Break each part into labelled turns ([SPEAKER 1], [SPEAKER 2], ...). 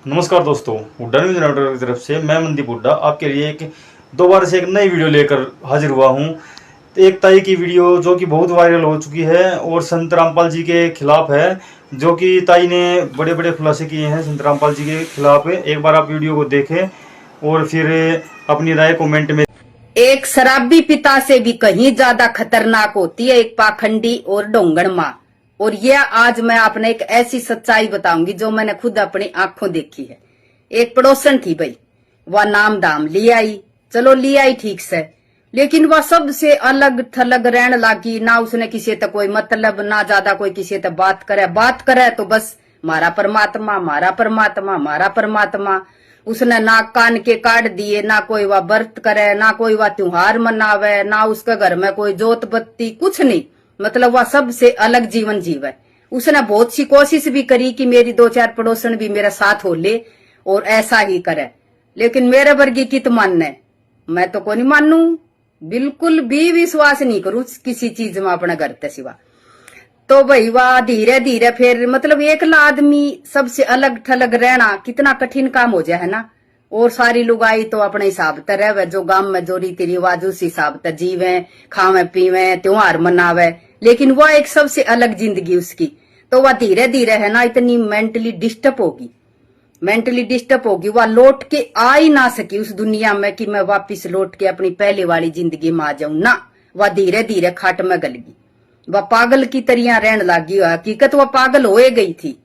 [SPEAKER 1] नमस्कार दोस्तों, Hooda news network की तरफ से मैं मनदीप हुड्डा आपके लिए दोबारा से एक नई वीडियो लेकर हाजिर हुआ हूं। तो एक ताई की वीडियो जो कि बहुत वायरल हो चुकी है और संत रामपाल जी के खिलाफ है, जो कि ताई ने बड़े बड़े खुलासे किए हैं संत रामपाल जी के खिलाफ। एक बार आप वीडियो को देखें और फिर अपनी राय कमेंट में।
[SPEAKER 2] एक शराबी पिता से भी कहीं ज्यादा खतरनाक होती है एक पाखंडी और डोंगण माँ। और यह आज मैं आपने एक ऐसी सच्चाई बताऊंगी जो मैंने खुद अपनी आंखों देखी है। एक पड़ोसन थी भाई, वह नाम दाम ले आई, चलो ले आई ठीक से, लेकिन वह सबसे अलग थलग रहने लगी। ना उसने किसी तक कोई मतलब, ना ज्यादा कोई किसी तक बात करे तो बस मारा परमात्मा, मारा परमात्मा, मारा परमात्मा। उसने ना कान के काट दिए, ना कोई वह व्रत करे, ना कोई वह त्योहार मनावे, ना उसके घर में कोई जोत बत्ती, कुछ नहीं। मतलब वह सबसे अलग जीवन जीवे। उसने बहुत सी कोशिश भी करी कि मेरी दो चार पड़ोसन भी मेरा साथ हो ले और ऐसा ही करे, लेकिन मेरे वर्गी कित मानने, मैं तो को नहीं मानू, बिल्कुल भी विश्वास नहीं करूं किसी चीज में अपने घर ते सिवा। तो भाई वह धीरे धीरे फिर मतलब एकला आदमी सबसे अलग थलग रहना कितना कठिन काम हो जाए है ना। और सारी लुगाई तो अपने हिसाब से रहे, जो गांव में जो रीति रिवाज उस हिसाब से जीवे, खावे पीवे, त्योहार मनावे, लेकिन वह एक सबसे अलग जिंदगी उसकी। तो वह धीरे धीरे है ना इतनी मेंटली डिस्टर्ब होगी, वह लौट के आ ही ना सकी उस दुनिया में कि मैं वापिस लौट के अपनी पहले वाली जिंदगी में आ जाऊं ना। वह धीरे धीरे खाट में गल गई, वह पागल की तरह रहने लगी। हकीकत वह पागल हो गई थी।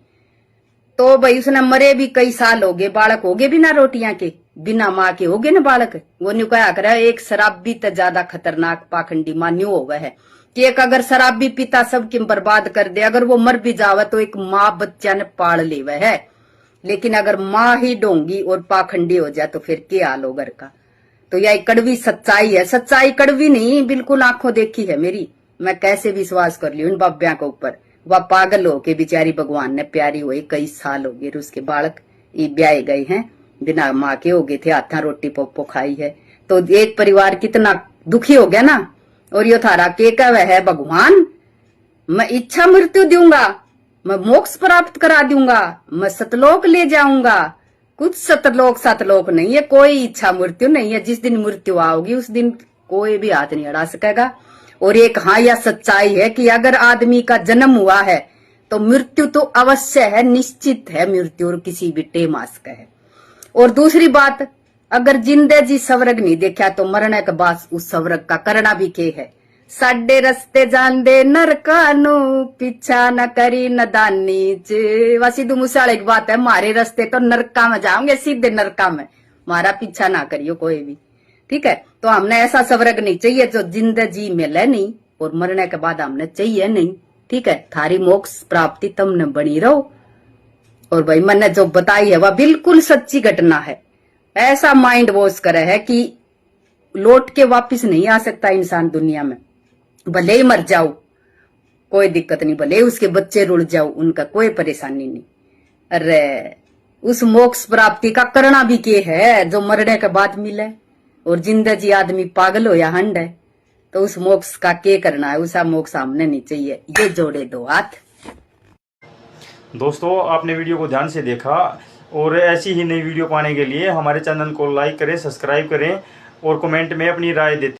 [SPEAKER 2] तो भाई उसने मरे भी कई साल हो गए, बालक हो गए बिना रोटियां के, बिना माँ के हो गए ना बालक। वो न्यू कहा कर एक शराबी तो ज्यादा खतरनाक पाखंडी माँ न्यू हो गया है कि एक अगर शराबी पिता सबकी बर्बाद कर दे, अगर वो मर भी जावे तो एक माँ बच्चा ने पाल लेवे है। लेकिन अगर माँ ही डोंगी और पाखंडी हो जाए तो फिर क्या हाल हो घर का। तो यह कड़वी सच्चाई है, सच्चाई कड़वी नहीं, बिल्कुल आंखों देखी है मेरी। मैं कैसे विश्वास कर लियो इन बाब्या के ऊपर। वह पागल हो के बेचारी भगवान ने प्यारी हुई, कई साल हो गए उसके बालक ब्याहे गए हैं, बिना माँ के हो गए थे, हाथा रोटी पोपो खाई है। तो एक परिवार कितना दुखी हो गया ना। और यो थारा के कह है भगवान, मैं इच्छा मृत्यु दूंगा, मैं मोक्ष प्राप्त करा दूंगा, मैं सतलोक ले जाऊंगा। कुछ सतलोक नहीं है, कोई इच्छा मृत्यु नहीं है। जिस दिन मृत्यु आओगी उस दिन कोई भी हाथ नहीं अड़ा सकेगा। और एक हाँ यह सच्चाई है कि अगर आदमी का जन्म हुआ है तो मृत्यु तो अवश्य है, निश्चित है मृत्यु, और किसी भी टेम आ सके है। और दूसरी बात, अगर जिंदे जी स्वर्ग नहीं देखा तो मरने के बाद उस स्वर्ग का करना भी के है। साडे रस्ते जांदे नरकानू, पीछा न करी नदानी च। वह सीधू मूसेवाले की बात है, मारे रस्ते तो नरका में जाओगे, सीधे नरका में, मारा पीछा ना करियो कोई भी, ठीक है। तो हमने ऐसा स्वर्ग नहीं चाहिए जो जिंदे जी मिले नहीं और मरने के बाद हमने चाहिए नहीं, ठीक है। थारी मोक्ष प्राप्ति तुमने बनी रहो। और भाई मैंने जो बताई है वह बिल्कुल सच्ची घटना है। ऐसा माइंड वॉश करे है कि लौट के वापिस नहीं आ सकता इंसान दुनिया में। भले ही मर जाओ कोई दिक्कत नहीं, भले ही उसके बच्चे रुल जाओ, उनका कोई परेशानी नहीं। अरे उस मोक्ष प्राप्ति का करना भी के है जो मरने के बाद मिले। और जिंदा जी आदमी पागल हो या हंड है तो उस मोक्ष का के करना है, उसका मोक्ष सामने नहीं चाहिए। ये जोड़े दो हाथ।
[SPEAKER 1] दोस्तों, आपने वीडियो को ध्यान से देखा और ऐसी ही नई वीडियो पाने के लिए हमारे चैनल को लाइक करें, सब्सक्राइब करें और कमेंट में अपनी राय देते